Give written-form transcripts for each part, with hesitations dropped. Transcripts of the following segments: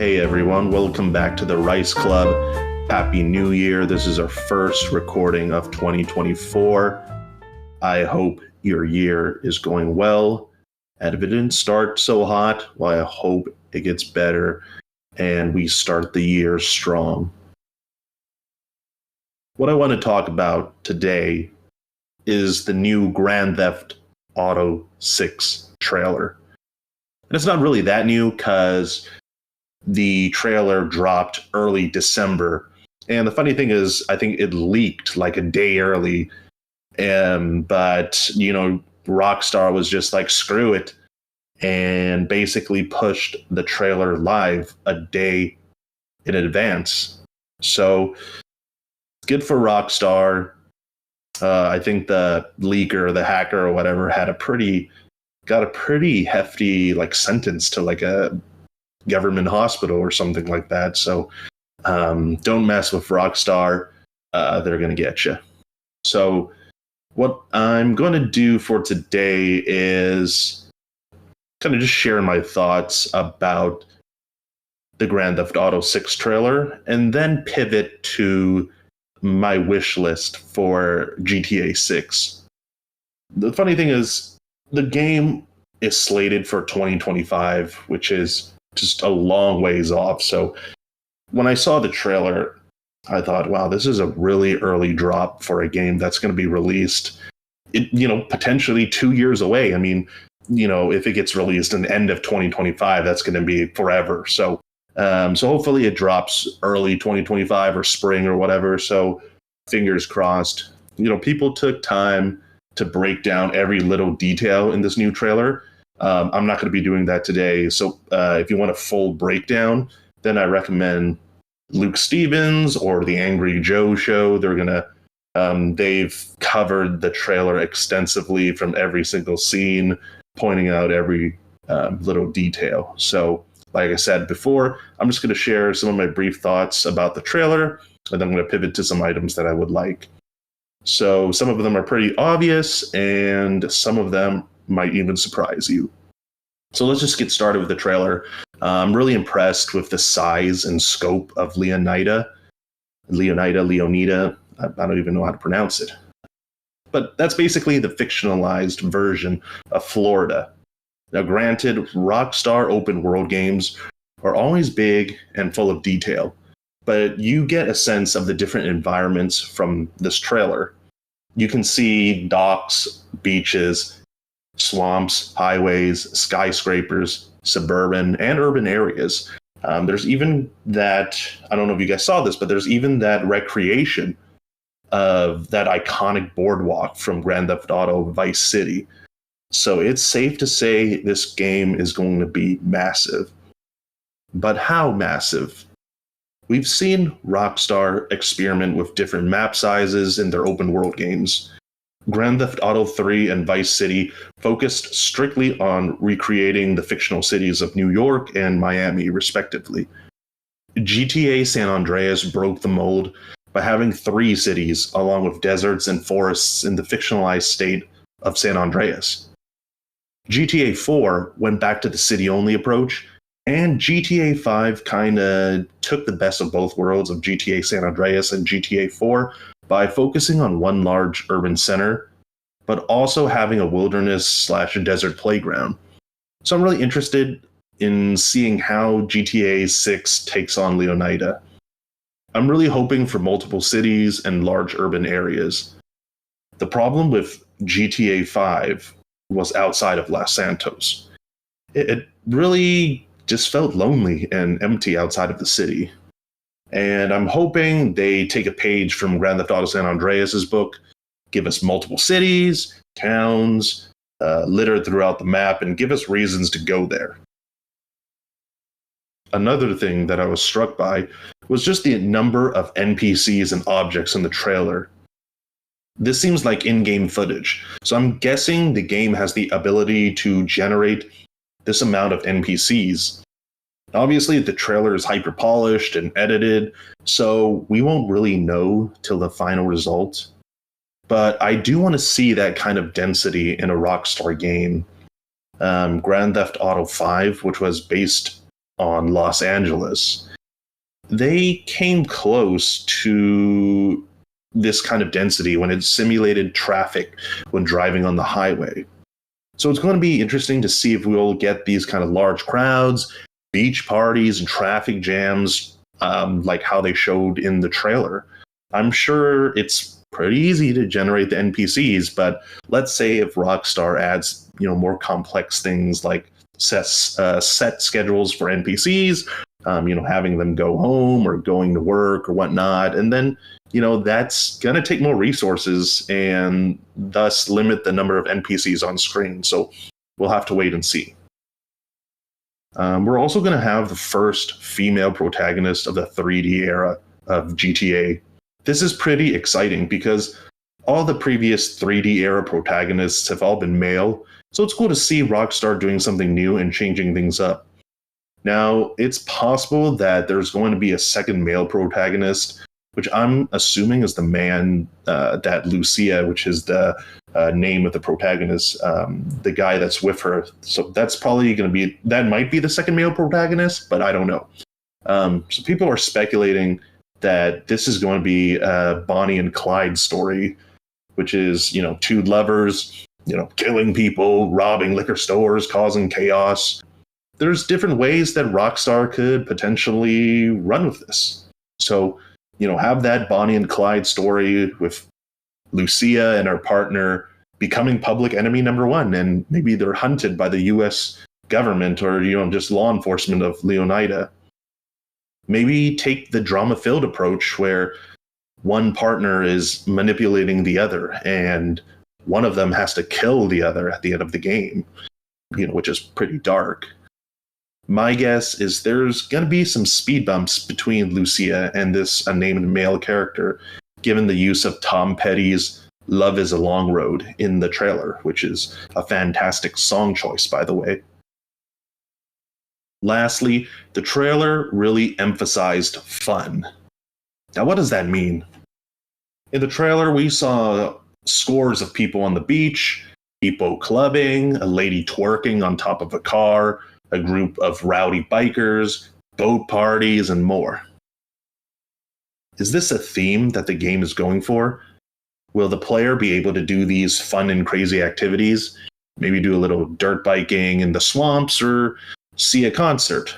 Hey everyone, welcome back to the Rice Club. Happy New Year. This is our first recording of 2024. I hope your year is going well. And if it didn't start so hot, well, I hope it gets better and we start the year strong. What I want to talk about today is the new Grand Theft Auto 6 trailer. And it's not really that new because the trailer dropped early December. And the funny thing is, I think it leaked like a day early. But, Rockstar was just like, screw it, and basically pushed the trailer live a day in advance. So good for Rockstar. I think the leaker, the hacker or whatever, got a pretty hefty sentence to a government hospital or something like that. So don't mess with Rockstar. They're going to get you. So what I'm going to do for today is kind of just share my thoughts about the Grand Theft Auto 6 trailer and then pivot to my wish list for GTA 6. The funny thing is, the game is slated for 2025, which is just a long ways off. So when I saw the trailer, I thought, wow, this is a really early drop for a game that's going to be released, potentially 2 years away. I mean, if it gets released in the end of 2025, that's going to be forever. So hopefully it drops early 2025 or spring or whatever. So fingers crossed. People took time to break down every little detail in this new trailer. I'm not going to be doing that today. So if you want a full breakdown, then I recommend Luke Stevens or the Angry Joe show. They've covered the trailer extensively from every single scene, pointing out every little detail. So like I said before, I'm just going to share some of my brief thoughts about the trailer, and then I'm going to pivot to some items that I would like. So some of them are pretty obvious, and some of them might even surprise you. So let's just get started with the trailer. I'm really impressed with the size and scope of Leonida. I don't even know how to pronounce it. But that's basically the fictionalized version of Florida. Now, granted, Rockstar open world games are always big and full of detail, but you get a sense of the different environments from this trailer. You can see docks, beaches, swamps, highways, skyscrapers, suburban and urban areas. There's even that, I don't know if you guys saw this, but there's even that recreation of that iconic boardwalk from Grand Theft Auto Vice City. So it's safe to say this game is going to be massive. But how massive? We've seen Rockstar experiment with different map sizes in their open world games. Grand Theft Auto 3 and Vice City focused strictly on recreating the fictional cities of New York and Miami, respectively. GTA San Andreas broke the mold by having 3 cities, along with deserts and forests in the fictionalized state of San Andreas. GTA 4 went back to the city-only approach, and GTA 5 kind of took the best of both worlds of GTA San Andreas and GTA 4 by focusing on one large urban center, but also having a wilderness/desert playground. So I'm really interested in seeing how GTA 6 takes on Leonida. I'm really hoping for multiple cities and large urban areas. The problem with GTA 5 was outside of Los Santos. It really just felt lonely and empty outside of the city. And I'm hoping they take a page from Grand Theft Auto San Andreas' book, give us multiple cities, towns, littered throughout the map, and give us reasons to go there. Another thing that I was struck by was just the number of NPCs and objects in the trailer. This seems like in-game footage, so I'm guessing the game has the ability to generate this amount of NPCs. Obviously, the trailer is hyper-polished and edited, so we won't really know till the final result. But I do want to see that kind of density in a Rockstar game. Grand Theft Auto 5, which was based on Los Angeles. They came close to this kind of density when it simulated traffic when driving on the highway. So it's going to be interesting to see if we'll get these kind of large crowds, beach parties, and traffic jams like how they showed in the trailer. I'm sure it's pretty easy to generate the NPCs, but let's say if Rockstar adds, more complex things like set schedules for NPCs, having them go home or going to work or whatnot, and then that's going to take more resources and thus limit the number of NPCs on screen. So we'll have to wait and see. We're also going to have the first female protagonist of the 3D era of GTA. This is pretty exciting because all the previous 3D era protagonists have all been male, so it's cool to see Rockstar doing something new and changing things up. Now, it's possible that there's going to be a second male protagonist, which I'm assuming is the man that Lucia, which is the name of the protagonist, the guy that's with her. So that's probably going to be, that might be the second male protagonist, but I don't know. So people are speculating that this is going to be a Bonnie and Clyde story, which is, two lovers, killing people, robbing liquor stores, causing chaos. There's different ways that Rockstar could potentially run with this. So, have that Bonnie and Clyde story with Lucia and her partner becoming public enemy number one, and maybe they're hunted by the U.S. government or, just law enforcement of Leonida. Maybe take the drama-filled approach where one partner is manipulating the other and one of them has to kill the other at the end of the game, which is pretty dark. My guess is there's going to be some speed bumps between Lucia and this unnamed male character, given the use of Tom Petty's Love is a Long Road in the trailer, which is a fantastic song choice, by the way. Lastly, the trailer really emphasized fun. Now, what does that mean? In the trailer, we saw scores of people on the beach, people clubbing, a lady twerking on top of a car, a group of rowdy bikers, boat parties, and more. Is this a theme that the game is going for? Will the player be able to do these fun and crazy activities? Maybe do a little dirt biking in the swamps, or see a concert,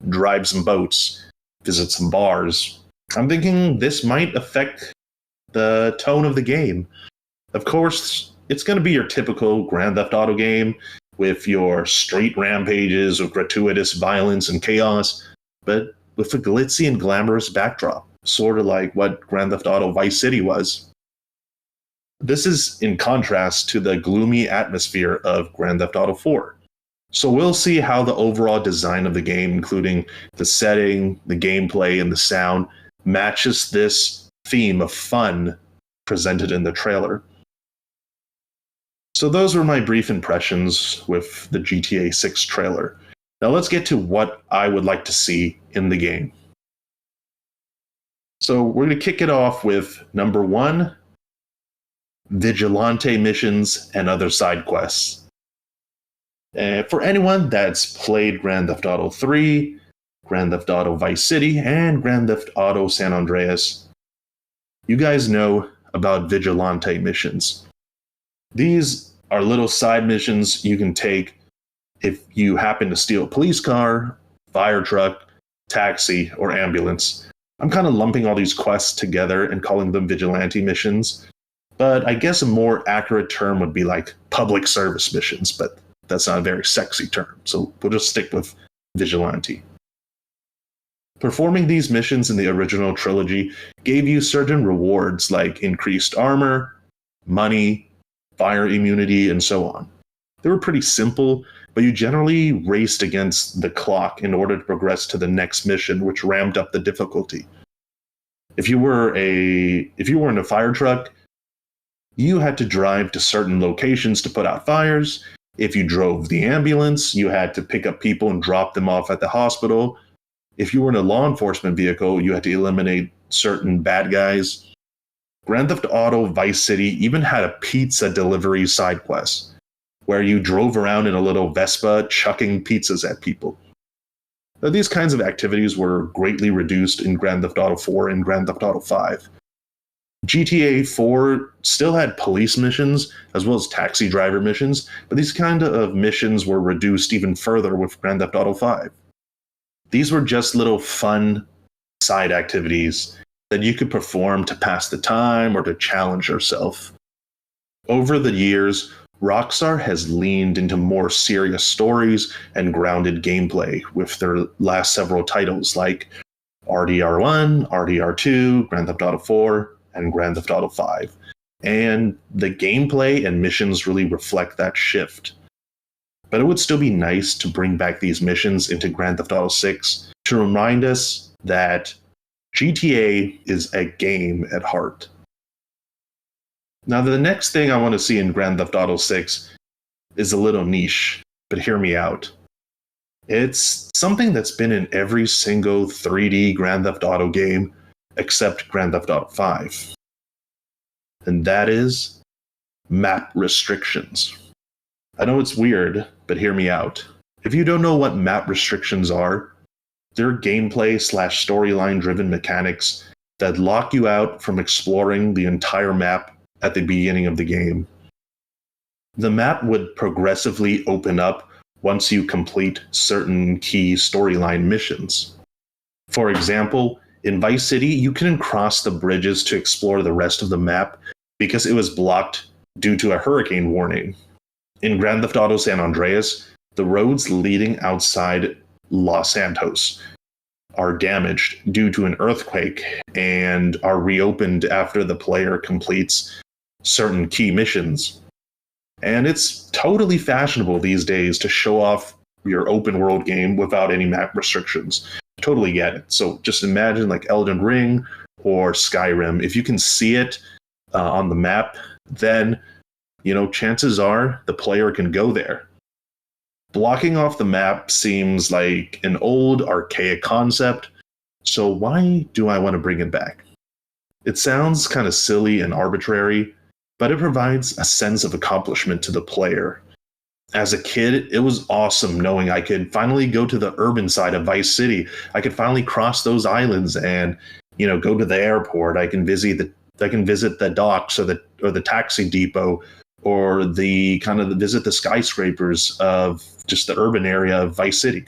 drive some boats, visit some bars. I'm thinking this might affect the tone of the game. Of course, it's going to be your typical Grand Theft Auto game with your street rampages of gratuitous violence and chaos, but with a glitzy and glamorous backdrop, sort of like what Grand Theft Auto Vice City was. This is in contrast to the gloomy atmosphere of Grand Theft Auto 4. So we'll see how the overall design of the game, including the setting, the gameplay, and the sound, matches this theme of fun presented in the trailer. So those were my brief impressions with the GTA 6 trailer. Now let's get to what I would like to see in the game. So we're going to kick it off with number 1, vigilante missions and other side quests. For anyone that's played Grand Theft Auto 3, Grand Theft Auto Vice City, and Grand Theft Auto San Andreas, you guys know about vigilante missions. These are little side missions you can take if you happen to steal a police car, fire truck, taxi, or ambulance. I'm kind of lumping all these quests together and calling them vigilante missions, but I guess a more accurate term would be like public service missions, but that's not a very sexy term, so we'll just stick with vigilante. Performing these missions in the original trilogy gave you certain rewards like increased armor, money, fire immunity, and so on. They were pretty simple, but you generally raced against the clock in order to progress to the next mission, which ramped up the difficulty. If you were in a fire truck, you had to drive to certain locations to put out fires. If you drove the ambulance, you had to pick up people and drop them off at the hospital. If you were in a law enforcement vehicle, you had to eliminate certain bad guys. Grand Theft Auto Vice City even had a pizza delivery side quest, where you drove around in a little Vespa chucking pizzas at people. These kinds of activities were greatly reduced in Grand Theft Auto 4 and Grand Theft Auto 5. GTA 4 still had police missions as well as taxi driver missions, but these kind of missions were reduced even further with Grand Theft Auto 5. These were just little fun side activities that you could perform to pass the time or to challenge yourself. Over the years, Rockstar has leaned into more serious stories and grounded gameplay with their last several titles like RDR1, RDR2, Grand Theft Auto 4, and Grand Theft Auto 5. And the gameplay and missions really reflect that shift. But it would still be nice to bring back these missions into Grand Theft Auto 6 to remind us that GTA is a game at heart. Now, the next thing I want to see in Grand Theft Auto 6 is a little niche, but hear me out. It's something that's been in every single 3D Grand Theft Auto game except Grand Theft Auto 5. And that is map restrictions. I know it's weird, but hear me out. If you don't know what map restrictions are, they're gameplay/storyline driven mechanics that lock you out from exploring the entire map at the beginning of the game. The map would progressively open up once you complete certain key storyline missions. For example, in Vice City, you couldn't cross the bridges to explore the rest of the map because it was blocked due to a hurricane warning. In Grand Theft Auto San Andreas, the roads leading outside Los Santos are damaged due to an earthquake and are reopened after the player completes certain key missions. And it's totally fashionable these days to show off your open world game without any map restrictions. Totally get it. So just imagine like Elden Ring or Skyrim. If you can see it on the map, then, chances are the player can go there. Blocking off the map seems like an old, archaic concept, so why do I want to bring it back? It sounds kind of silly and arbitrary, but it provides a sense of accomplishment to the player. As a kid, it was awesome knowing I could finally go to the urban side of Vice City. I could finally cross those islands and, go to the airport. I can visit the docks or the taxi depot, or visit the skyscrapers of just the urban area of Vice City.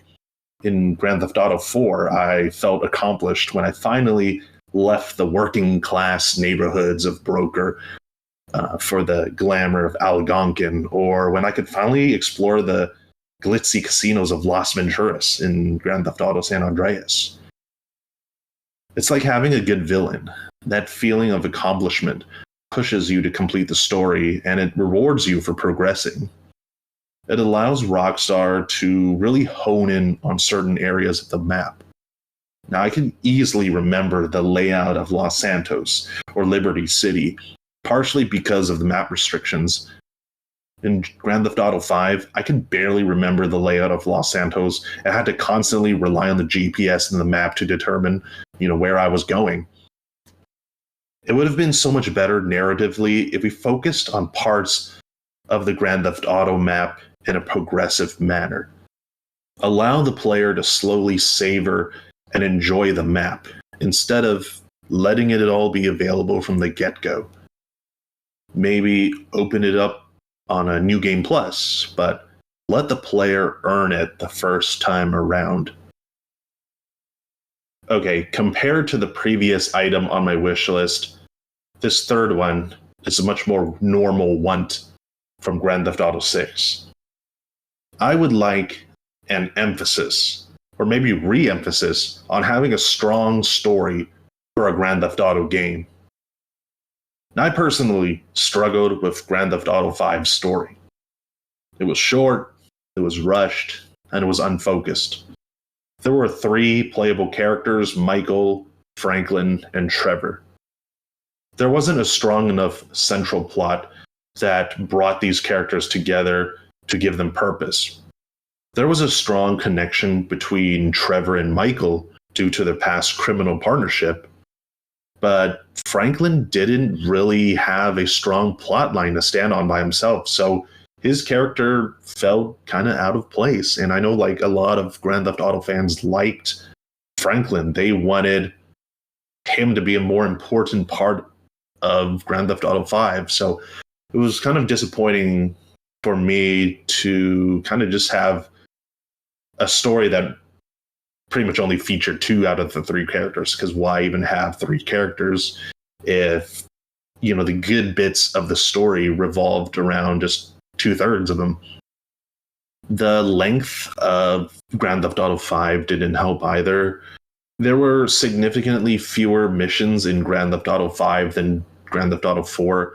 In Grand Theft Auto 4, I felt accomplished when I finally left the working class neighborhoods of Broker for the glamour of Algonquin, or when I could finally explore the glitzy casinos of Las Venturas in Grand Theft Auto San Andreas. It's like having a good villain. That feeling of accomplishment pushes you to complete the story, and it rewards you for progressing. It allows Rockstar to really hone in on certain areas of the map. Now, I can easily remember the layout of Los Santos or Liberty City, partially because of the map restrictions. In Grand Theft Auto 5, I could barely remember the layout of Los Santos. I had to constantly rely on the GPS and the map to determine, where I was going. It would have been so much better narratively if we focused on parts of the Grand Theft Auto map in a progressive manner. Allow the player to slowly savor and enjoy the map instead of letting it all be available from the get-go. Maybe open it up on a New Game Plus, but let the player earn it the first time around. Okay, compared to the previous item on my wish list, this third one is a much more normal want from Grand Theft Auto 6. I would like an emphasis, or maybe re-emphasis, on having a strong story for a Grand Theft Auto game. I personally struggled with Grand Theft Auto 5's story. It was short, it was rushed, and it was unfocused. There were 3 playable characters, Michael, Franklin, and Trevor. There wasn't a strong enough central plot that brought these characters together to give them purpose. There was a strong connection between Trevor and Michael due to their past criminal partnership, but Franklin didn't really have a strong plot line to stand on by himself, so his character felt kind of out of place. And I know like a lot of Grand Theft Auto fans liked Franklin. They wanted him to be a more important part of Grand Theft Auto 5. So it was kind of disappointing for me to kind of just have a story that pretty much only featured 2 out of the 3 characters, because why even have 3 characters if, you know, the good bits of the story revolved around just 2/3 of them. The length of Grand Theft Auto 5 didn't help either. There were significantly fewer missions in Grand Theft Auto 5 than Grand Theft Auto 4,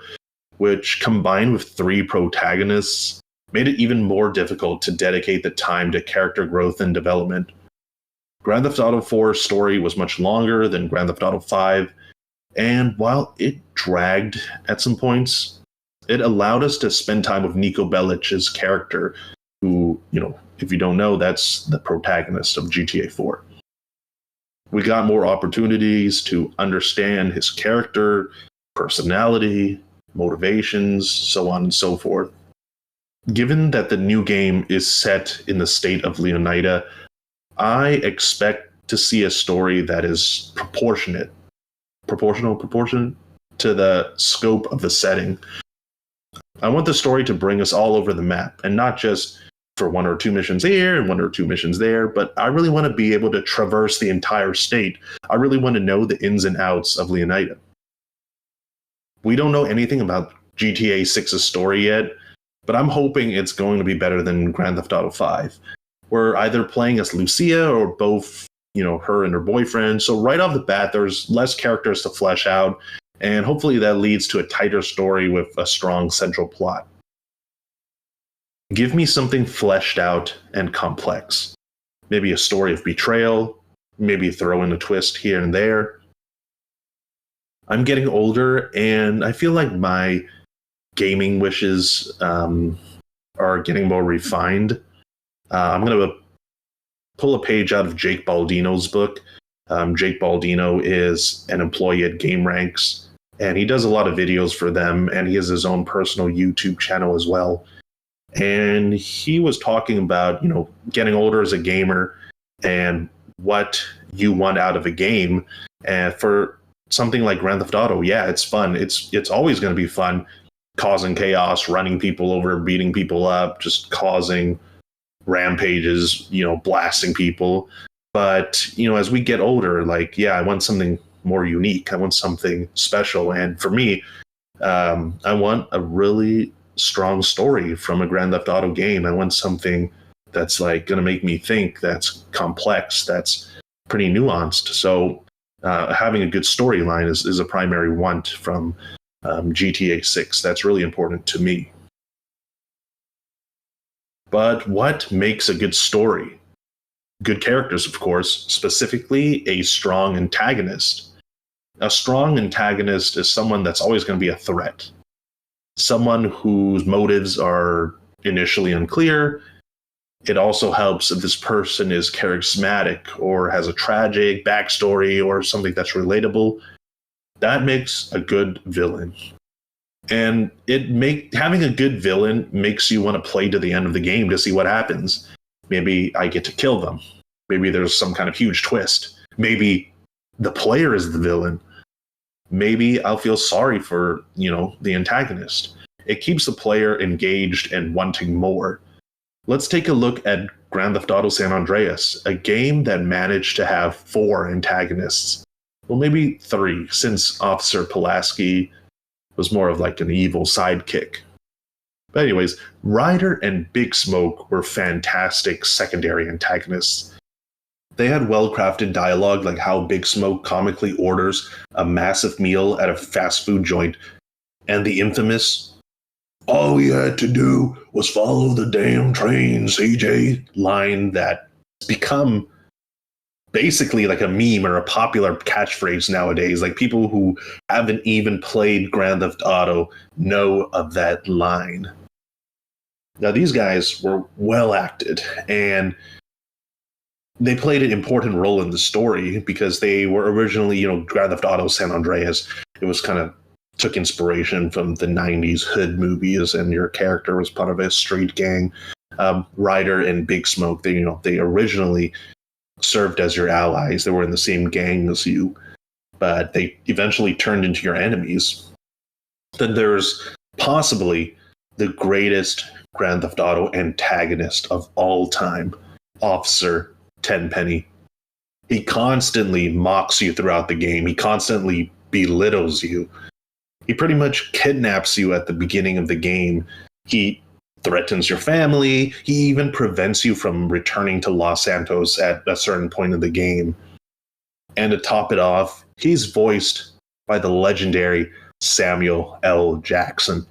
which combined with 3 protagonists made it even more difficult to dedicate the time to character growth and development. Grand Theft Auto 4's story was much longer than Grand Theft Auto 5, and while it dragged at some points, it allowed us to spend time with Niko Bellic's character, who, you know, if you don't know, that's the protagonist of GTA 4. We got more opportunities to understand his character, personality, motivations, so on and so forth. Given that the new game is set in the state of Leonida, I expect to see a story that is proportionate to the scope of the setting. I want the story to bring us all over the map, and not just for 1 or 2 missions here and 1 or 2 missions there, but I really want to be able to traverse the entire state. I really want to know the ins and outs of Leonida. We don't know anything about GTA 6's story yet, but I'm hoping it's going to be better than Grand Theft Auto 5. We're either playing as Lucia or both, you know, her and her boyfriend. So right off the bat, there's less characters to flesh out, and hopefully that leads to a tighter story with a strong central plot. Give me something fleshed out and complex. Maybe a story of betrayal, maybe throw in a twist here and there. I'm getting older, and I feel like my gaming wishes are getting more refined. I'm going to pull a page out of Jake Baldino's book. Jake Baldino is an employee at GameRanks, and he does a lot of videos for them, and he has his own personal YouTube channel as well. And he was talking about, you know, getting older as a gamer and what you want out of a game. And for something like Grand Theft Auto, yeah, it's fun. It's always going to be fun, causing chaos, running people over, beating people up, just causing rampages, you know, blasting people. But, you know, as we get older, like, yeah, I want something more unique. I want something special. And for me, I want a really strong story from a Grand Theft Auto game. I want something that's like going to make me think, that's complex, that's pretty nuanced. So having a good storyline is a primary want from GTA 6. That's really important to me. But what makes a good story? Good characters, of course, specifically a strong antagonist. A strong antagonist is someone that's always going to be a threat. Someone whose motives are initially unclear. It also helps if this person is charismatic or has a tragic backstory or something that's relatable. That makes a good villain. And having a good villain makes you want to play to the end of the game to see what happens. Maybe I get to kill them. Maybe there's some kind of huge twist. Maybe the player is the villain. Maybe I'll feel sorry for, you know, the antagonist. It keeps the player engaged and wanting more. Let's take a look at Grand Theft Auto San Andreas, a game that managed to have 4 antagonists. Well, maybe 3, since Officer Pulaski was more of like an evil sidekick. But anyways, Ryder and Big Smoke were fantastic secondary antagonists. They had well-crafted dialogue, like how Big Smoke comically orders a massive meal at a fast food joint, and the infamous, "All you had to do was follow the damn train, CJ," line that's become basically like a meme or a popular catchphrase nowadays. Like, people who haven't even played Grand Theft Auto know of that line. Now, these guys were well acted, and they played an important role in the story because they were originally, you know, Grand Theft Auto San Andreas. It was kind of took inspiration from the 90s hood movies, and your character was part of a street gang. Ryder and Big Smoke, they originally served as your allies. They were in the same gang as you, but they eventually turned into your enemies. Then there's possibly the greatest Grand Theft Auto antagonist of all time, Officer Tenpenny. He constantly mocks you throughout the game. He constantly belittles you. He pretty much kidnaps you at the beginning of the game. He threatens your family. He even prevents you from returning to Los Santos at a certain point in the game. And to top it off, he's voiced by the legendary Samuel L. Jackson.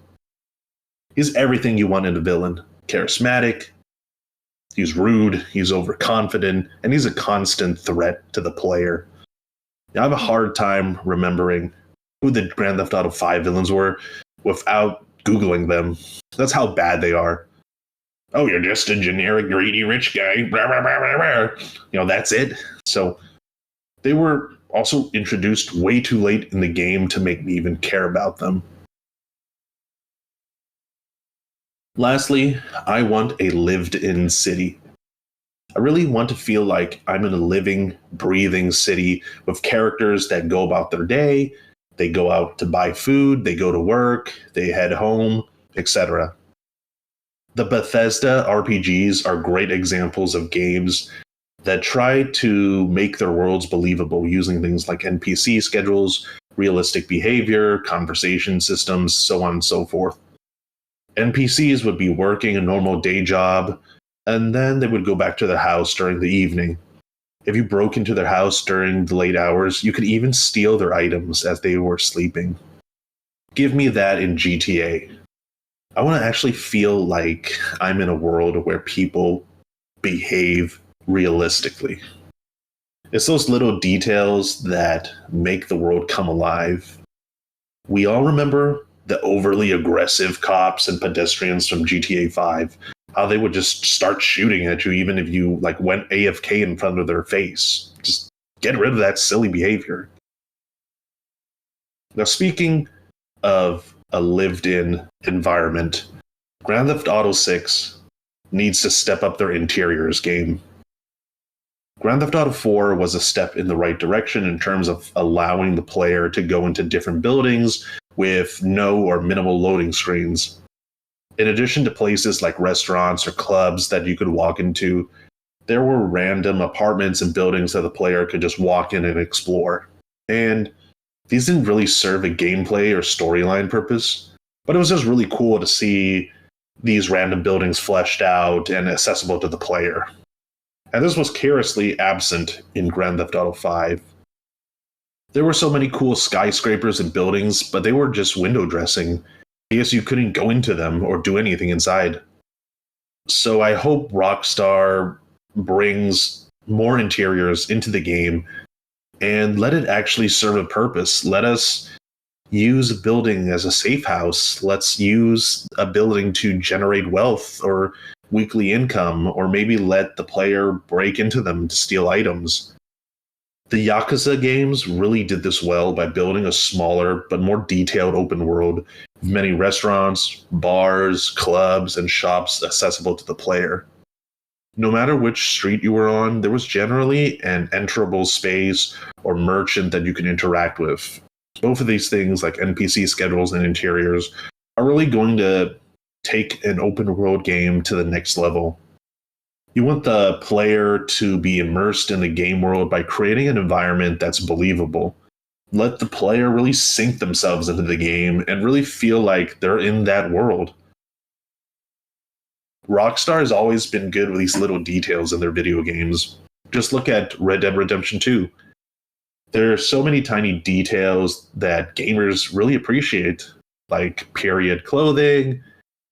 He's everything you want in a villain. Charismatic, he's rude, he's overconfident, and he's a constant threat to the player. I have a hard time remembering who the Grand Theft Auto 5 villains were without Googling them. That's how bad they are. Oh, you're just a generic greedy rich guy. That's it. So they were also introduced way too late in the game to make me even care about them. Lastly, I want a lived-in city. I really want to feel like I'm in a living, breathing city with characters that go about their day. They go out to buy food, they go to work, they head home, etc. The Bethesda RPGs are great examples of games that try to make their worlds believable using things like NPC schedules, realistic behavior, conversation systems, so on and so forth. NPCs would be working a normal day job, and then they would go back to their house during the evening. If you broke into their house during the late hours, you could even steal their items as they were sleeping. Give me that in GTA. I want to actually feel like I'm in a world where people behave realistically. It's those little details that make the world come alive. We all remember the overly aggressive cops and pedestrians from GTA 5, how they would just start shooting at you even if you went AFK in front of their face. Just get rid of that silly behavior. Now, speaking of a lived-in environment, Grand Theft Auto 6 needs to step up their interiors game. Grand Theft Auto 4 was a step in the right direction in terms of allowing the player to go into different buildings with no or minimal loading screens. In addition to places like restaurants or clubs that you could walk into, there were random apartments and buildings that the player could just walk in and explore. And these didn't really serve a gameplay or storyline purpose, but it was just really cool to see these random buildings fleshed out and accessible to the player. And this was curiously absent in Grand Theft Auto 5. There were so many cool skyscrapers and buildings, but they were just window dressing. I guess you couldn't go into them or do anything inside. So I hope Rockstar brings more interiors into the game and let it actually serve a purpose. Let us use a building as a safe house. Let's use a building to generate wealth or weekly income, or maybe let the player break into them to steal items. The Yakuza games really did this well by building a smaller but more detailed open world with many restaurants, bars, clubs, and shops accessible to the player. No matter which street you were on, there was generally an enterable space or merchant that you could interact with. Both of these things, like NPC schedules and interiors, are really going to take an open world game to the next level. You want the player to be immersed in the game world by creating an environment that's believable. Let the player really sink themselves into the game and really feel like they're in that world. Rockstar has always been good with these little details in their video games. Just look at Red Dead Redemption 2. There are so many tiny details that gamers really appreciate, like period clothing,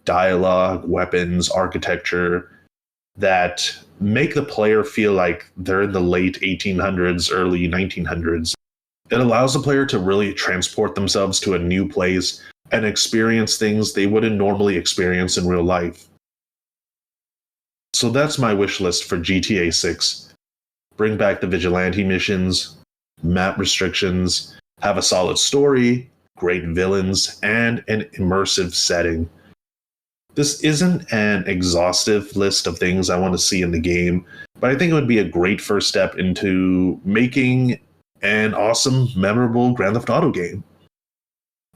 dialogue, weapons, architecture, that make the player feel like they're in the late 1800s, early 1900s. It allows the player to really transport themselves to a new place and experience things they wouldn't normally experience in real life. So that's my wish list for GTA 6. Bring back the vigilante missions, map restrictions, have a solid story, great villains, and an immersive setting. This isn't an exhaustive list of things I want to see in the game, but I think it would be a great first step into making an awesome, memorable Grand Theft Auto game.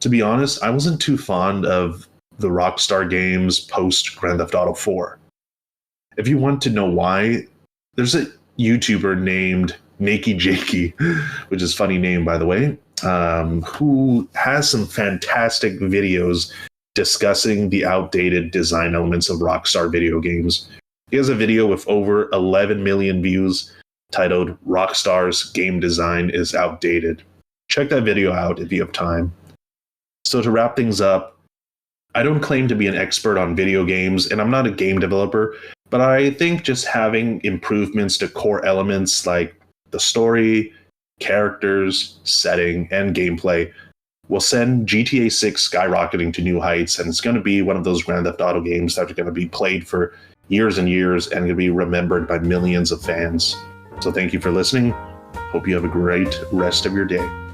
To be honest, I wasn't too fond of the Rockstar games post Grand Theft Auto 4. If you want to know why, there's a YouTuber named Nakey Jakey, which is a funny name, by the way, who has some fantastic videos discussing the outdated design elements of Rockstar video games. He has a video with over 11 million views titled Rockstar's Game Design is Outdated. Check that video out if you have time. So to wrap things up, I don't claim to be an expert on video games, and I'm not a game developer, but I think just having improvements to core elements like the story, characters, setting, and gameplay will send GTA 6 skyrocketing to new heights, and it's going to be one of those Grand Theft Auto games that are going to be played for years and years and going to be remembered by millions of fans. So thank you for listening. Hope you have a great rest of your day.